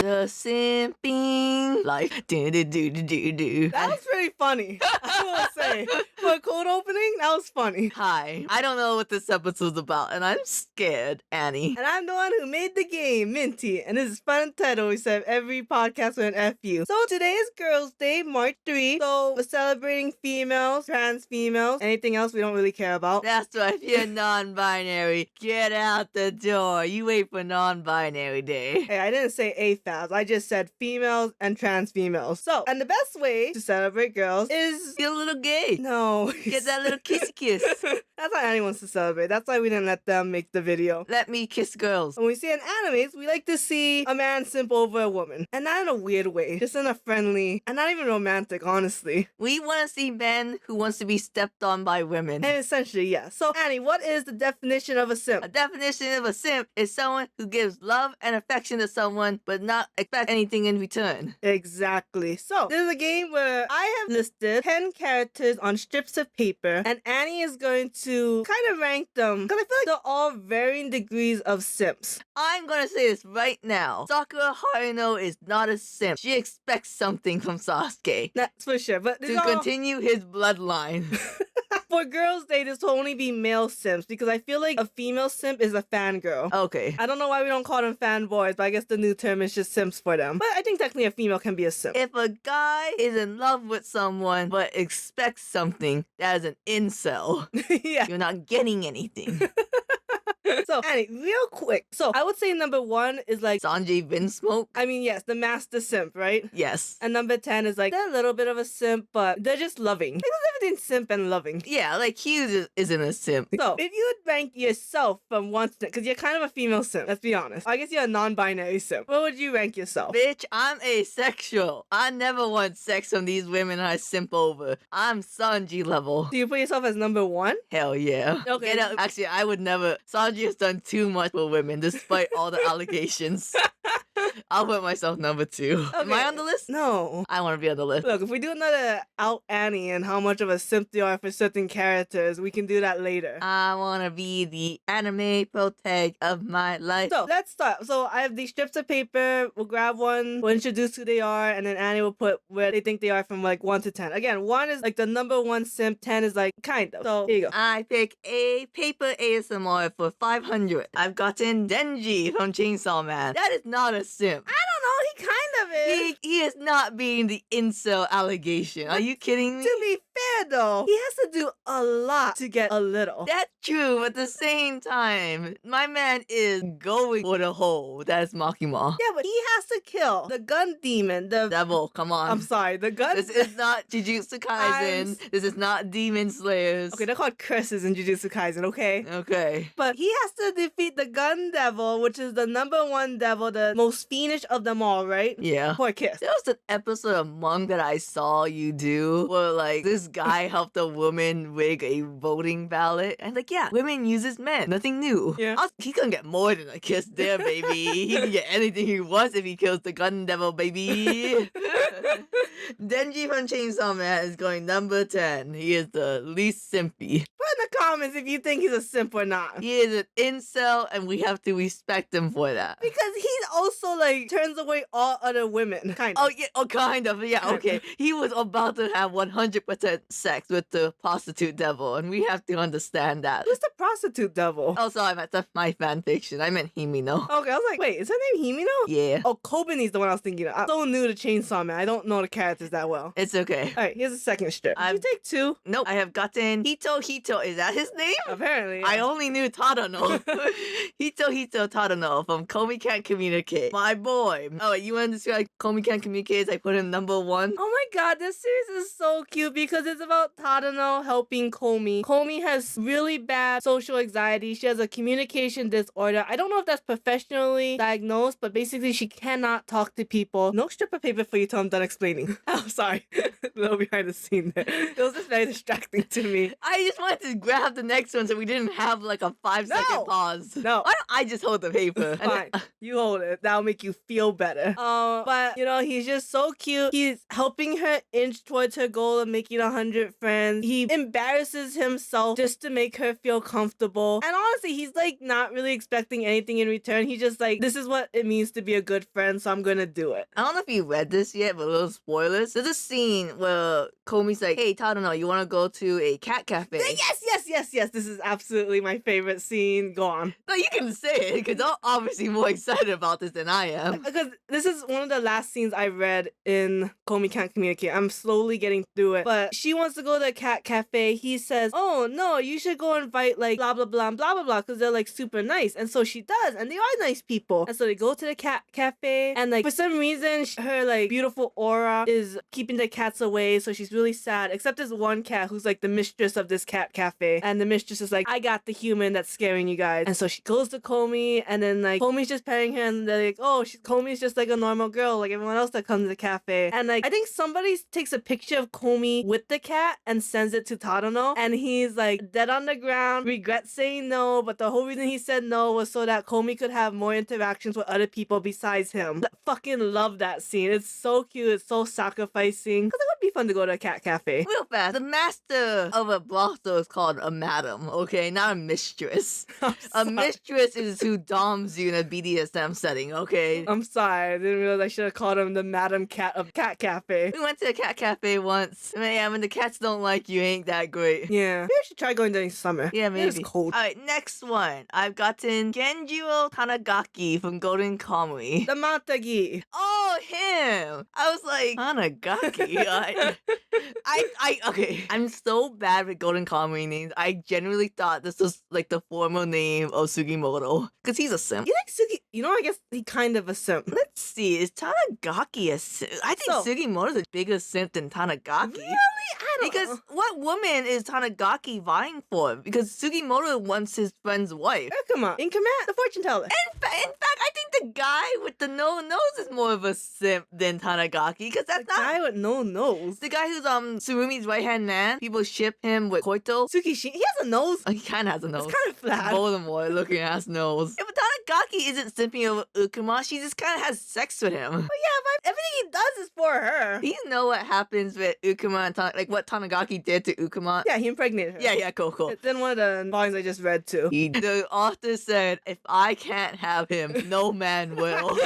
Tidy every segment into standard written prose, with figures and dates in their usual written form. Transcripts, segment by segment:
The simping life. Do. That was pretty funny. I will say. For a cold opening, that was funny. Hi. I don't know what this episode's about, and I'm scared, Annie. And I'm the one who made the game, Minty. And this is FunUntitled. We said every podcast with an FU. So today is Girls' Day, March 3. So we're celebrating females, trans females, anything else we don't really care about. That's right. If you're non-binary, get out the door. You wait for non-binary day. Hey, I didn't say AFABs. I just said females and trans females. So, and the best way to celebrate girls is... You're a little gay. No. Get that little kissy kiss. That's how Annie wants to celebrate. That's why we didn't let them make the video. Let me kiss girls. When we see in animes, we like to see a man simp over a woman. And not in a weird way. Just in a friendly, and not even romantic, honestly. We want to see men who wants to be stepped on by women. And essentially, yes. So, Annie, what is the definition of a simp? A definition of a simp is someone who gives love and affection to someone, but not expect anything in return. Exactly. So, this is a game where I have listed 10 characters on strips of paper, and Annie is going to kind of rank them, because I feel like they're all varying degrees of simps. I'm gonna say this right now. Sakura Haruno is not a simp. She expects something from Sasuke. That's for sure. But To continue his bloodline. For Girls' Day, this will only be male simps, because I feel like a female simp is a fangirl. Okay. I don't know why we don't call them fanboys, but I guess the new term is just simps for them. But I think technically a female can be a simp. If a guy is in love with someone but expects something, that is an incel. Yeah. You're not getting anything. So, Annie, real quick. So, I would say number 1 is like... Sanjay Vinsmoke? I mean, yes, the master simp, right? Yes. And number 10 is like, they're a little bit of a simp, but they're just loving. Like, there's everything simp and loving. Yeah, like Hughes isn't a simp. So, if you would rank yourself from 1 to 10, because you're kind of a female simp, let's be honest. I guess you're a non-binary simp. What would you rank yourself? Bitch, I'm asexual. I never want sex from these women I simp over. I'm Sanji level. Do you put yourself as number 1? Hell yeah. Okay. Get out. Actually, I would never. Sanji has done too much for women, despite all the allegations. I'll put myself number 2. Am I on the list? No. I want to be on the list. Look, if we do another Out Annie and how much of a simp they are for certain characters, we can do that later. I want to be the anime protag of my life. So, let's start. So, I have these strips of paper. We'll grab one. We'll introduce who they are. And then Annie will put where they think they are from like 1 to 10. Again, 1 is like the number 1 simp. 10 is like kind of. So, here you go. I pick a paper ASMR for 500. I've gotten Denji from Chainsaw Man. That is not a simp. I don't know. He kind of is. He is not being the incel allegation. Are you kidding me? To be fair, though, he has to do a lot to get a little. That's true, but at the same time, my man is going for the hole. That's Makima. Yeah, but he has to kill the gun demon. The Devil, come on. I'm sorry, the gun. This is not Jujutsu Kaisen. This is not Demon Slayers. Okay, they're called curses in Jujutsu Kaisen, okay? Okay. But he has to defeat the gun devil, which is the number 1 devil, the most fiendish of them all, right? Yeah. For a kiss. There was an episode of Monk that I saw you do where, like, this guy helped a woman rig a voting ballot. And, like, yeah, women uses men. Nothing new. Yeah. He couldn't get more than a kiss there, baby. He can get anything he wants if he kills the gun devil, baby. Denji from Chainsaw Man is going number 10. He is the least simpy. Put in the comments if you think he's a simp or not. He is an incel, and we have to respect him for that. Because he's also, like, turns away all other women. Kind of. Oh, yeah, oh, kind of. Yeah, okay. He was about to have 100% sex with the prostitute devil, and we have to understand that. Who's the prostitute devil? Oh, sorry, that's my fan fiction. I meant Himino. Okay, I was like, wait, is her name Himino? Yeah. Oh, Kobani's the one I was thinking of. I'm so new to Chainsaw Man. I don't know the characters that well. It's okay. Alright, here's a second strip. Did you take 2? Nope, I have gotten Hito. Is that his name? Apparently. I only knew Tadano. Hito Tadano from Komi Can't Communicate. My boy. Oh, you want to describe Komi Can't Communicate? I put him number 1. Oh my god, this series is so cute because it's about Tadano helping Komi. Komi has really bad social anxiety. She has a communication disorder. I don't know if that's professionally diagnosed, but basically she cannot talk to people. No strip of paper for you till I'm done explaining. Oh, sorry. A little behind the scene there. It was just very distracting to me. I just wanted to grab the next one so we didn't have like a 5-second pause. No. Why don't I just hold the paper? Fine. You hold it. That'll make you feel better. But, you know, he's just so cute. He's helping her inch towards her goal of making 100 friends. He embarrasses himself just to make her feel comfortable. And honestly, he's like not really expecting anything in return. He's just like, this is what it means to be a good friend, so I'm gonna do it. I don't know if you read this yet, but little spoilers. There's a scene where Komi's like, hey, Tadano, you want to go to a cat cafe? Yes. This is absolutely my favorite scene. Go on. No, you can say it, because I'm obviously more excited about this than I am. Because this is one of the last scenes I read in Komi Can't Communicate. I'm slowly getting through it. But she wants to go to a cat cafe. He says, oh, no, you should go invite like blah, blah, blah, and blah, blah, blah, because they're like super nice. And so she does, and they are nice people. And so they go to the cat cafe, and like for some reason, her like beautiful aura is keeping the cats away. So she's really sad, except there's one cat who's like the mistress of this cat cafe. And the mistress is like, I got the human that's scaring you guys. And so she goes to Komi, and then like Komi's just petting her, and they're like, oh, Komi's just like a normal girl, like everyone else that comes to the cafe. And like I think somebody takes a picture of Komi with the cat and sends it to Tadano, and he's like dead on the ground, regrets saying no, but the whole reason he said no was so that Komi could have more interactions with other people besides him. I fucking love that scene. It's so cute. It's so sacrificing. Because it would be fun to go to a cat cafe. Real fast, the master of a brothel is called a madam, okay? Not a mistress. A mistress is who doms you in a BDSM setting, okay? I'm sorry. I didn't realize I should have called him the Madam Cat of Cat Cafe. We went to a cat cafe once. Yeah, when the cats don't like you, ain't that great. Yeah. Maybe I should try going during summer. Yeah, maybe. It's cold. Alright, next one. I've gotten Genjiro Tanagaki from Golden Kamuy. The Matagi. Oh, him! I was like, Tanagaki? Okay. I'm so bad with Golden Kamuy names. I genuinely thought this was like the formal name of Sugimoto. Because he's a simp. You think Sugi... You know, I guess he kind of a simp. Let's see, is Tanagaki a simp? I think Sugimoto's a bigger simp than Tanagaki. Really? I don't Because know. what woman is Tanagaki vying for? Because Sugimoto wants his friend's wife. Oh, come on. In command, the fortune teller. In fact, I think the guy with the no nose is more of a simp than Tanagaki. Because that's The guy with no nose. the guy who's Surumi's right hand man. People ship him with Koito. Tsukishi, he has a nose. Oh, he kind of has a nose. It's kind of flat. Voldemort looking ass nose. Yeah, but Tanagaki isn't simping over Ukuma. She just kind of has sex with him. But yeah, but everything he does is for her. Do you know what happens with Ukuma and like what Tanagaki did to Ukuma? Yeah, he impregnated her. Yeah, cool. It's in one of the volumes I just read too. The author said, if I can't have him, no man will.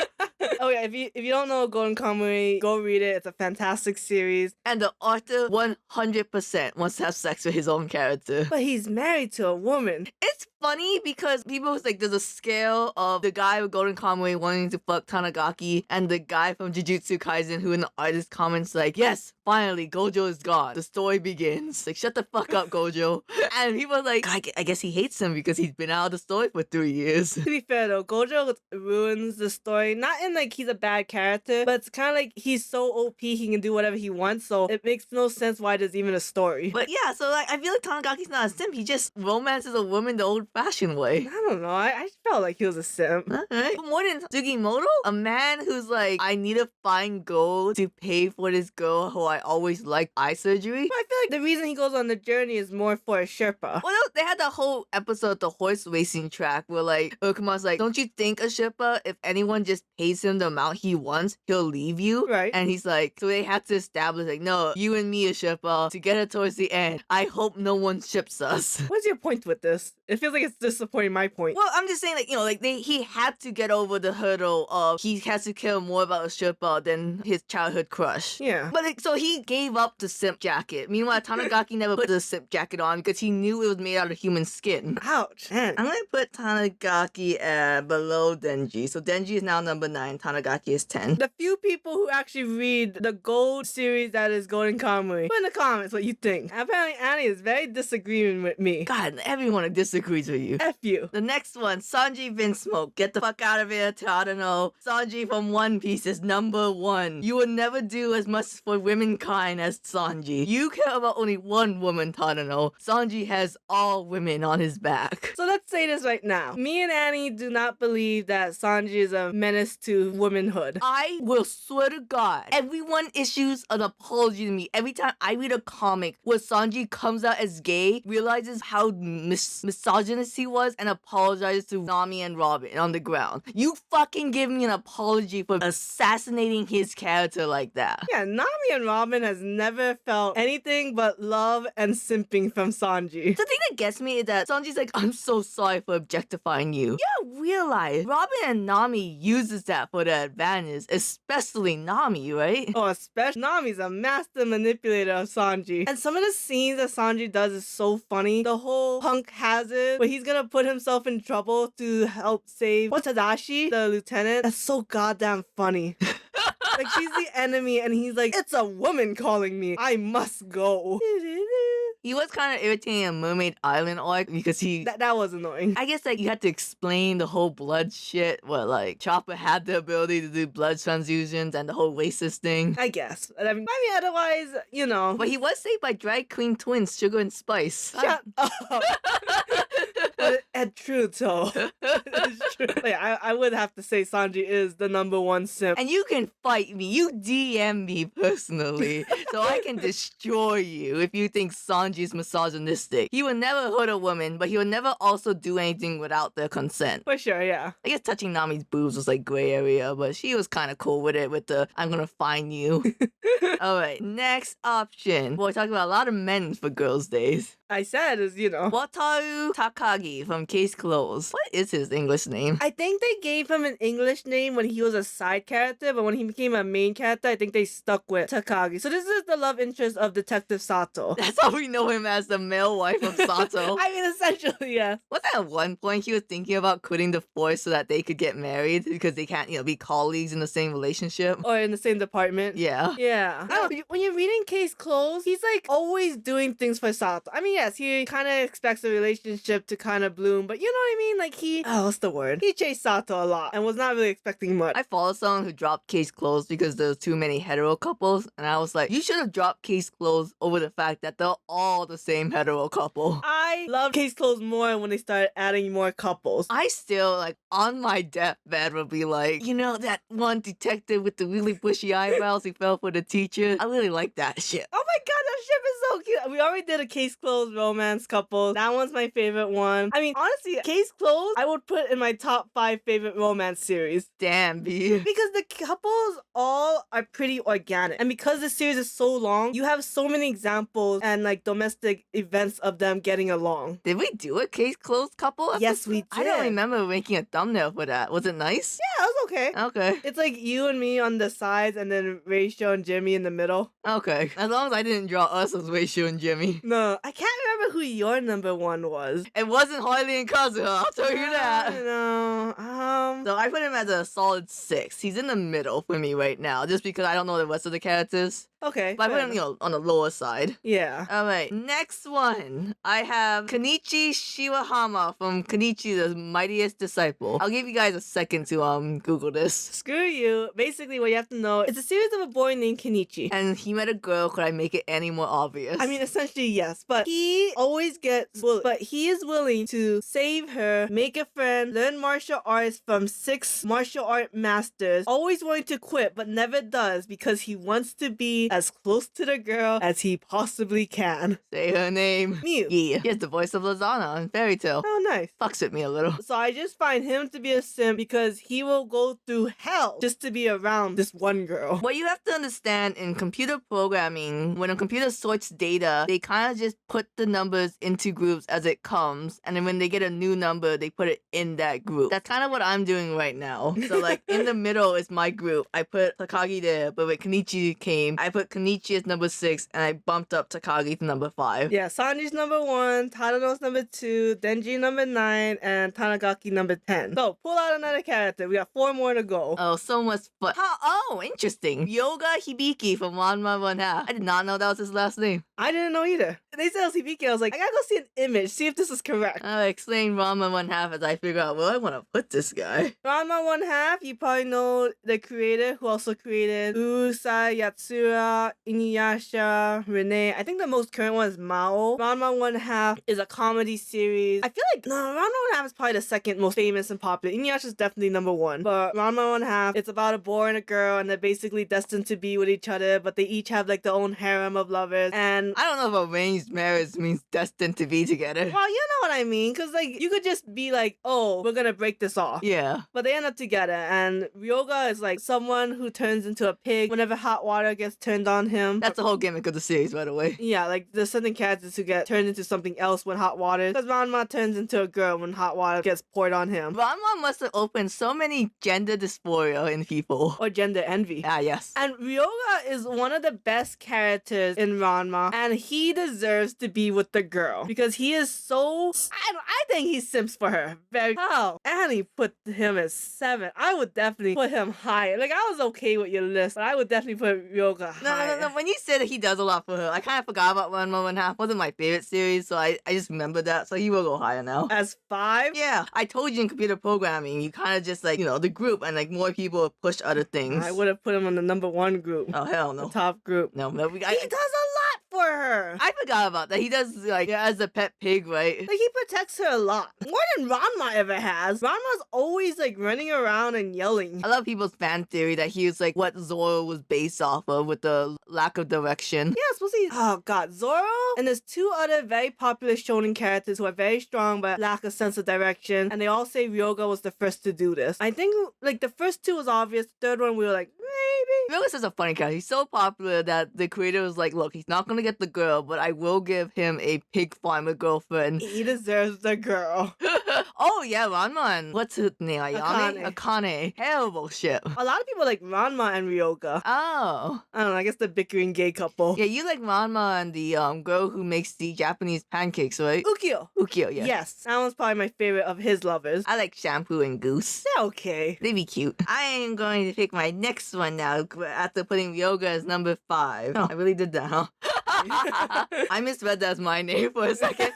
Oh yeah, if you don't know Golden Kamuy, go read it. It's a fantastic series. And the author 100% wants to have sex with his own character. But he's married to a woman. It's funny because people was like, there's a scale of the guy with Golden Kamuy wanting to fuck Tanagaki and the guy from Jujutsu Kaisen who in the artist comments like, yes, finally, Gojo is gone. The story begins. Like, shut the fuck up, Gojo. And people are like, I guess he hates him because he's been out of the story for 3 years. To be fair though, Gojo ruins the story. Not in like he's a bad character, but it's kind of like he's so OP he can do whatever he wants, so it makes no sense why there's even a story. But yeah, so like I feel like Tanagaki's not a simp. He just romances a woman the old-fashioned way. I don't know. I felt like he was a simp. Alright. But more than Sugimoto, a man who's like, I need to find gold to pay for this girl who I always liked eye surgery. But I feel like the reason he goes on the journey is more for a Sherpa. Well, they had that whole episode, the horse racing track, where like Ukuma's like, don't you think a Sherpa, if anyone just pays him the amount he wants, he'll leave you? Right. And he's like, so they had to establish like, no, you and me, a Sherpa, together towards the end. I hope no one ships us. What's your point with this? It feels like it's disappointing my point. Well, I'm just saying, like, you know, like he had to get over the hurdle of he has to care more about a Sherpa than his childhood crush. Yeah. But like, so he gave up the simp jacket. Meanwhile, Tanagaki never put the simp jacket on because he knew it was made out of human skin. Ouch. Man. I'm gonna put Tanagaki below Denji. So Denji is now number 9. Tanagaki is 10. The few people who actually read the gold series that is Golden Kamuy, put in the comments what you think. Apparently Annie is very disagreeing with me. God, everyone disagrees with you. F you. The next one, Sanji Vinsmoke. Get the fuck out of here, Tadano. Sanji from One Piece is number 1. You will never do as much for womankind as Sanji. You care about only one woman, Tadano. Sanji has all women on his back. So let's say this right now. Me and Annie do not believe that Sanji is a menace to womanhood. I will swear to God, everyone issues an apology to me every time I read a comic where Sanji comes out as gay, realizes how misogynist misogynist he was and apologized to Nami and Robin on the ground. You fucking give me an apology for assassinating his character like that. Yeah, Nami and Robin has never felt anything but love and simping from Sanji. The thing that gets me is that Sanji's like, I'm so sorry for objectifying you. You realize Robin and Nami uses that for their advantage, especially Nami, right? Oh, especially Nami's a master manipulator of Sanji. And some of the scenes that Sanji does is so funny. The whole punk hazard where he's gonna put himself in trouble to help save Tadashi, the lieutenant. That's so goddamn funny. Like, she's the enemy and he's like, it's a woman calling me. I must go. He was kind of irritating in Mermaid Island arc because That was annoying. I guess like you had to explain the whole blood shit. What like Chopper had the ability to do blood transfusions and the whole racist thing. I guess. I mean, otherwise, you know. But he was saved by drag queen twins, Sugar and Spice. Shut up. And true, though. It's true. Like, I would have to say Sanji is the #1 simp. And you can fight me. You DM me personally, so I can destroy you if you think Sanji's misogynistic. He will never hurt a woman, but he will never also do anything without their consent. For sure, yeah. I guess touching Nami's boobs was like gray area, but she was kind of cool with it with the I'm gonna find you. Alright, next option. Boy, talking about a lot of men for girls' days. I said is, you know. Wataru Takagi from Case Closed. What is his English name? I think they gave him an English name when he was a side character, but when he became a main character, I think they stuck with Takagi. So this is the love interest of Detective Sato. That's how we know him as the male wife of Sato. I mean, essentially, yeah. Wasn't at one point he was thinking about quitting the force so that they could get married because they can't, be colleagues in the same relationship? Or in the same department. Yeah. Yeah. I don't know, when you're reading Case Closed, he's like always doing things for Sato. I mean, yes, he kind of expects the relationship to kind of bloom, but you know what I mean? Like what's the word? He chased Sato a lot and was not really expecting much. I follow someone who dropped Case Closed because there was too many hetero couples, and I was like, you should have dropped Case Closed over the fact that they're all the same hetero couple. I love Case Closed more when they started adding more couples. I still, like, on my deathbed would be like, that one detective with the really bushy eyebrows who fell for the teacher? I really like that shit. Oh my god, that ship is so cute. We already did a Case Closed romance couple. That one's my favorite one. I mean, honestly, Case Closed, I would put in my top 5 favorite romance series. Damn, B. Because the couples all are pretty organic. And because the series is so long, you have so many examples and like domestic events of them getting along. Did we do a Case Closed couple episode? Yes, we did. I don't remember making a thumbnail for that. Was it nice? Yeah, it was okay. Okay. It's like you and me on the sides and then Rachel and Jimmy in the middle. Okay. As long as I didn't draw us as Weishu and Jimmy. No, I can't remember who your #1 was. It wasn't Harley and Kazuha, I'll tell you that. No. So I put him as a solid 6. He's in the middle for me right now, just because I don't know the rest of the characters. Okay. But I put him, on the lower side. Yeah. Alright, next one. I have Kenichi Shiwahama from Kenichi the Mightiest Disciple. I'll give you guys a second to Google this. Screw you. Basically, what you have to know, it's a series of a boy named Kenichi. And he met a girl. Could I make it any more obvious? I mean, essentially, yes. But he always gets bullied. But he is willing to save her, make a friend, learn martial arts from 6 martial art masters, always wanting to quit, but never does because he wants to be as close to the girl as he possibly can. Say her name. Mew. Yeah. He has the voice of Lazana in Fairy Tail. Oh, nice. Fucks with me a little. So I just find him to be a simp because he will go through hell just to be around this one girl. What you have to understand in computer programming, when a computer sorts data, they kind of just put the numbers into groups as it comes, and then when they get a new number, they put it in that group. That's kind of what I'm doing right now. So like in the middle is my group. I put Takagi there, but when Kenichi came, I put Kenichi as #6, and I bumped up Takagi to #5. Yeah, Sanji's #1, Tadano's #2, Denji #9, and Tanagaki #10. So pull out another character. We got 4 more to go. Oh, so much fun. Oh, interesting. Yoga Hibiki from Ranma 1/2. I did not know that was his last name. I didn't know either. They said it was Hibiki. I was like, I gotta go see an image, see if this is correct. I'll explain Ranma 1/2 as I figure out where I want to put this guy. Ranma 1/2, you probably know the creator who also created Urusai, Yatsura, Inuyasha, Renee. I think the most current one is Mao. Ranma 1/2 is a comedy series. I feel like, no, Ranma 1/2 is probably the second most famous and popular. Inuyasha is definitely #1. But Ranma 1/2, it's about a boy and a girl, and they're basically destined to be with each other, but they each have like their own harem of lovers. And And I don't know if arranged marriage means destined to be together. well, you know what I mean, because like you could just be like, oh, we're gonna break this off. Yeah. But they end up together, and Ryoga is like someone who turns into a pig whenever hot water gets turned on him. That's the whole gimmick of the series, by the way. Yeah, like there's certain characters who get turned into something else when hot water. Because Ranma turns into a girl when hot water gets poured on him. Ranma must have opened so many gender dysphoria in people. Or gender envy. Ah, yes. And Ryoga is one of the best characters in Ranma, and he deserves to be with the girl because he is so. I think he simps for her. Very. Oh, Annie put him at 7. I would definitely put him higher. Like I was okay with your list, but I would definitely put Ryoga higher. No. When you said that he does a lot for her, I kind of forgot about Ranma 1/2. Wasn't my favorite series, so I just remembered that. So he will go higher now. As 5? Yeah, I told you in computer programming, you kind of just like, the group and like more people will push other things. I would have put him on the number 1 group. Oh, hell no. The top group. No, He does a lot for her. I forgot about that. He does, like, as a pet pig, right? Like, he protects her a lot. More than Ranma ever has. Ranma's always, like, running around and yelling. I love people's fan theory that he was, like, what Zoro was based off of with the lack of direction. Yeah, supposed to be... Oh, God. Zoro? And there's 2 other very popular shonen characters who are very strong but lack a sense of direction. And they all say Ryoga was the first to do this. I think, like, the first 2 was obvious. The third one, we were like, maybe. Ryoga's such a funny character. He's so popular that the creator was like, look, he's not gonna get the girl, but I will give him a pig farmer girlfriend. He deserves the girl. Oh, yeah, Ranma. What's his name? Ayane? Akane. Akane. Terrible shit. A lot of people like Ranma and Ryoga. Oh. I don't know, I guess the bickering gay couple. Yeah, you like Ranma and the girl who makes the Japanese pancakes, right? Ukyo. Ukyo, yeah. Yes, that one's probably my favorite of his lovers. I like Shampoo and Goose. They're okay. They be cute. I am going to pick my next one now after putting Ryoga as number 5. Oh, I really did that, huh? I misread that as my name for a second.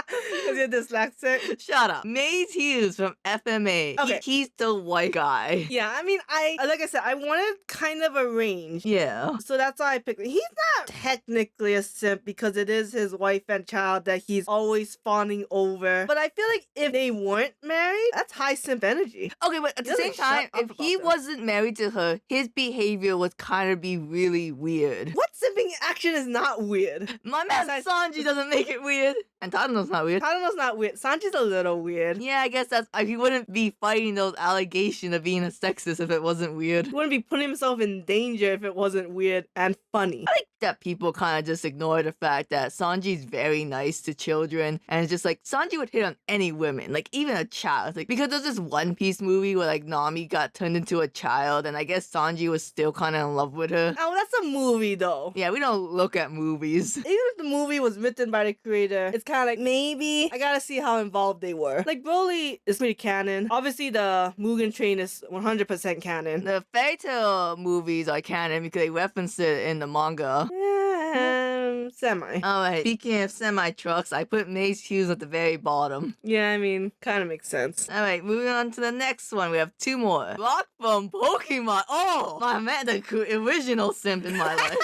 Because you're dyslexic. Shut up. Maze Hughes from FMA. Okay. He's the white guy. Yeah, I mean, like I said, I wanted kind of a range. Yeah. So that's why I picked him. He's not technically a simp because it is his wife and child that he's always fawning over. But I feel like if they weren't married, that's high simp energy. Okay, but at the same Doesn't time, shut up if he about that. wasn't married to her, his behavior would kind of be really weird. What simping action is not weird? My man Besides- Sanji doesn't make it weird. And Tadano's not weird. Tadano's not weird. Sanji's a little weird. Yeah, I guess that's... he wouldn't be fighting those allegations of being a sexist if it wasn't weird. He wouldn't be putting himself in danger if it wasn't weird and funny. I like that people kind of just ignore the fact that Sanji's very nice to children, and it's just like Sanji would hit on any women, like even a child. It's like because there's this One Piece movie where like Nami got turned into a child, and I guess Sanji was still kind of in love with her. Oh, that's a movie though. Yeah, we don't look at movies. Even if the movie was written by the creator, it's kind of like maybe I gotta see how involved they were. Like Broly is pretty canon. Obviously, the Mugen Train is 100% canon. The fairy tale movies are canon because they reference it in the manga. Semi. Alright, speaking of semi-trucks, I put Maze Hughes at the very bottom. Yeah, I mean, kind of makes sense. Alright, moving on to the next one. We have 2 more. Rock from Pokemon. Oh, my man, the original simp in my life.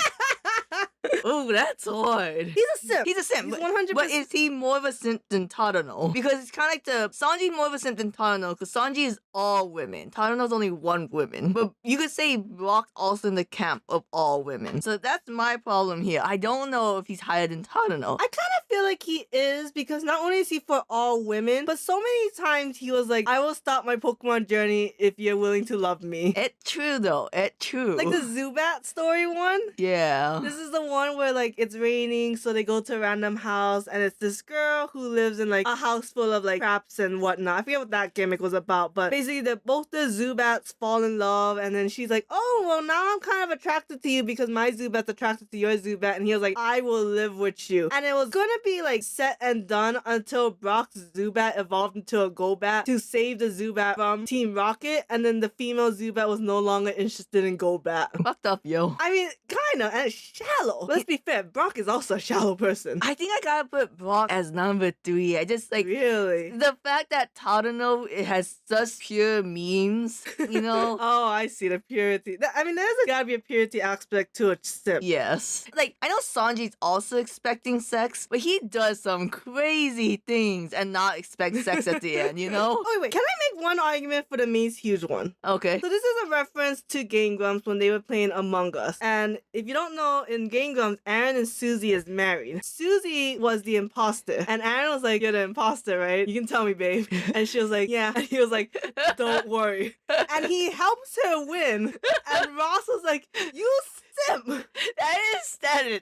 Oh, that's hard. He's a simp. He's a simp. He's but- 100%. But is he more of a simp than Tadano? Because it's kind of like Sanji's more of a simp than Tadano because Sanji is all women. Tadano's only one woman. But you could say Rock's also in the camp of all women. So that's my problem here. I don't know if he's higher than Tadano. I kind of feel like he is because not only is he for all women, but so many times he was like, I will stop my Pokemon journey if you're willing to love me. It's true though. It's true. Like the Zubat story one. Yeah. This is the one where like it's raining, so they go to a random house, and it's this girl who lives in like a house full of like traps and whatnot. I forget what that gimmick was about, but basically both the Zubats fall in love, and then she's like, oh well, now I'm kind of attracted to you because my Zubat's attracted to your Zubat, and he was like, I will live with you. And it was gonna be like set and done until Brock's Zubat evolved into a Golbat to save the Zubat from Team Rocket, and then the female Zubat was no longer interested in Golbat. Fucked up, yo. I mean, kinda, and it's shallow. Let's be fair, Brock is also a shallow person. I think I gotta put Brock as number 3. I just like Really? the fact that Tadano it has such pure memes, you know? Oh, I see the purity. I mean, there's gotta be a purity aspect to a simp. Yes. Like, I know Sanji's also expecting sex, but he does some crazy things and not expect sex at the end, you know? Oh, wait, can I make one argument for the Maze Hughes one? Okay. So this is a reference to Game Grumps when they were playing Among Us. And if you don't know, in Game Grumps, Sums, Aaron and Susie is married. Susie was the imposter, and Aaron was like, "You're the imposter, right? You can tell me, babe." And she was like, "Yeah." And he was like, "Don't worry." And he helps her win. And Ross was like, "You simp."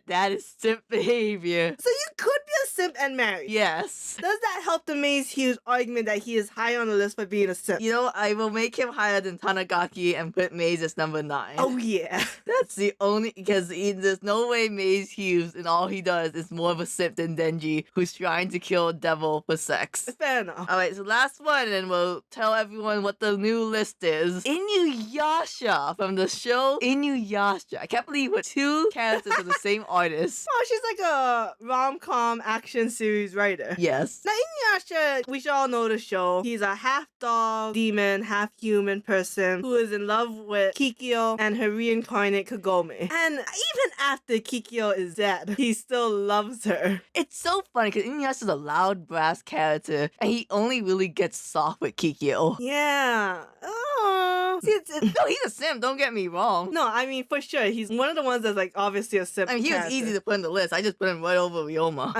That is simp behavior. So you could be a simp and married. Yes. Does that help the Maze Hughes argument that he is high on the list for being a simp? You know, I will make him higher than Tanagaki and put Maze as number 9. Oh yeah. That's the only, because there's no way Maze Hughes and all he does is more of a simp than Denji, who's trying to kill a devil for sex. Fair enough. Alright, so last one, and we'll tell everyone what the new list is. Inuyasha from the show Inuyasha. I can't believe what 2 characters are the same artist. Oh, she's like a rom-com action series writer. Yes. Now, Inuyasha, we should all know the show. He's a half-dog, demon, half-human person who is in love with Kikyo and her reincarnate Kagome. And even after Kikyo is dead, he still loves her. It's so funny because Inuyasha's a loud brass character, and he only really gets soft with Kikyo. Yeah. Oh. See, No, he's a simp, don't get me wrong. No, I mean, for sure. He's one of the ones that's, like, obviously a simp I mean, he was character. easy to put on the list. I just put him right over Ryoma.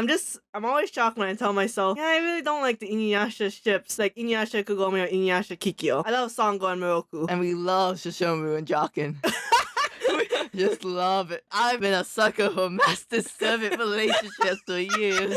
I'm always shocked when I tell myself, yeah, I really don't like the Inuyasha ships, like Inuyasha Kagome or Inuyasha Kikyo. I love Sango and Miroku. And we love Shishomaru and Jokin. We just love it. I've been a sucker for master-servant relationships for years.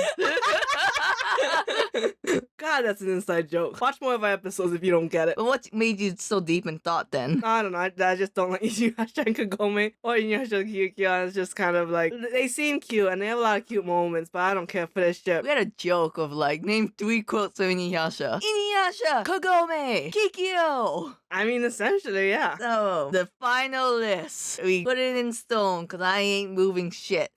God, that's an inside joke. Watch more of our episodes if you don't get it. But what made you so deep in thought then? I don't know. I just don't like Inuyasha and Kagome or Inuyasha and Kikyo. It's just kind of like, they seem cute and they have a lot of cute moments, but I don't care for this ship. We had a joke of like, name 3 quotes of Inuyasha. Inuyasha, Kagome, Kikyo. I mean, essentially, yeah. So, the final list. We put it in stone because I ain't moving shit.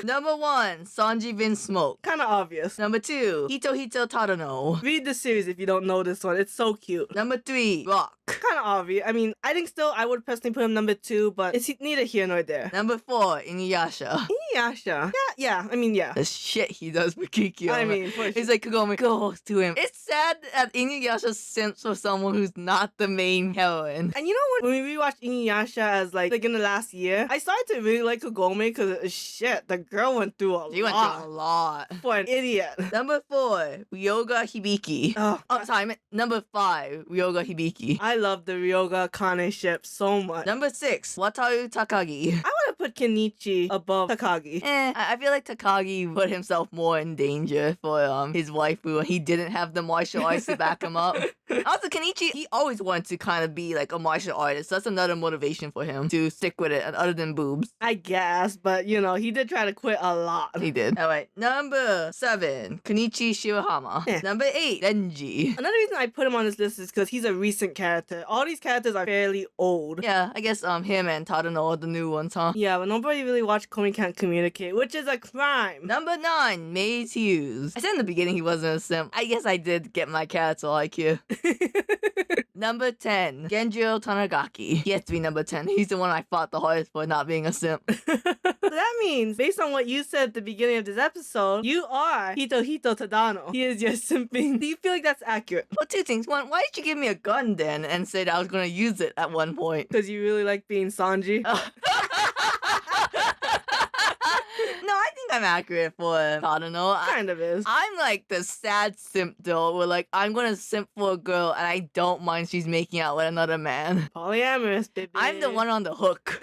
Number 1, Sanji Vinsmoke. Kind of obvious. Number 2, Hito Tadano. Read the series if you don't know this one. It's so cute. Number 3, Rock. Kind of obvious. I mean, I think still I would personally put him number 2, but it's neither here nor there. Number 4, Inuyasha. Inuyasha. Yeah. I mean, yeah. The shit he does with Kikyo. I mean, for he's like, Kagome, go to him. It's sad that Inuyasha simps for someone who's not the main heroine. And you know when we rewatched Inuyasha as like in the last year, I started to really like Kagome because shit, the girl went through a lot. She went through a lot. For an idiot. Number 4, Ryoga Hibiki. Oh, Sorry, I meant number 5, Ryoga Hibiki. I love the Ryoga Kane ship so much. Number 6, Wataru Takagi. I would have put Kenichi above Takagi. I feel like Takagi put himself more in danger for his waifu when he didn't have the martial arts to back him up. Also, Kenichi, he always wanted to kind of be like a martial artist. That's another motivation for him to stick with it, other than boobs. I guess, but you know, he did try to quit a lot. He did. Alright, number 7, Kenichi Shirahama. Yeah. Number 8, Denji. Another reason I put him on this list is because he's a recent character. All these characters are fairly old. Yeah, I guess him and Tadano are the new ones, huh? Yeah, but nobody really watched Komi Can't Communicate, which is a crime. Number 9, Maze Hughes. I said in the beginning he wasn't a simp. I guess I did get my character like here. Number 10, Genjiro Tanagaki. He has to be number 10. He's the one I fought the hardest for not being a simp. So that means, based on what you said at the beginning of this episode, you are Hito Tadano. He is your simping. Do you feel like that's accurate? Well, 2 things. 1, why did you give me a gun then and say that I was going to use it at one point? Because you really like being Sanji? No, I think I'm accurate for Tadano. Kind of is. I'm like the sad simp though, where like I'm gonna simp for a girl and I don't mind she's making out with another man. Polyamorous, baby. I'm the one on the hook.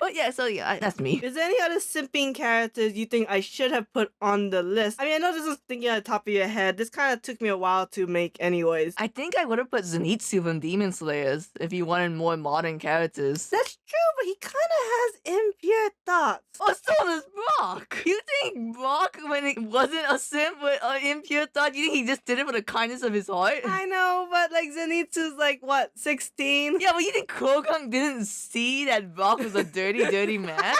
But yeah, so yeah, that's me. Is there any other simping characters you think I should have put on the list? I mean, I know this was thinking at the top of your head. This kind of took me a while to make anyways. I think I would have put Zenitsu from Demon Slayers if you wanted more modern characters. That's true, but he kind of has impure thoughts. Oh, so does Brock. You think Brock, when it wasn't a simp with an impure thought, you think he just did it for the kindness of his heart? I know, but like Zenitsu's like, what, 16? Yeah, but you think Kogang didn't see that Brock was a dirty man?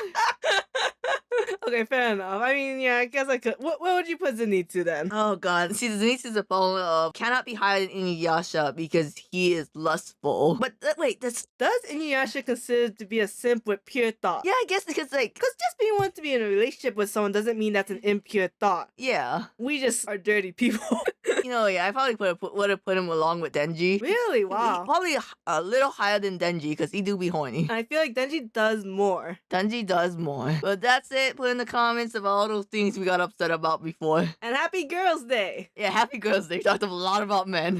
Okay, fair enough. I mean, yeah, I guess I could. Where would you put Zenitsu then? Oh god. See, Zenitsu's a problem of cannot be higher than Inuyasha because he is lustful. But wait, Does Inuyasha consider to be a simp with pure thought? yeah, I guess because like, Because just being wanting to be in a relationship with someone doesn't mean that's an impure thought. yeah. We just are dirty people. You know, yeah, I probably would have put him along with Denji. Really? Wow. Probably a little higher than Denji because he do be horny. I feel like Denji does more. Denji does more. But that's it. Put in the comments of all those things we got upset about before. And happy Girls' Day. Yeah, happy Girls' Day. We talked a lot about men.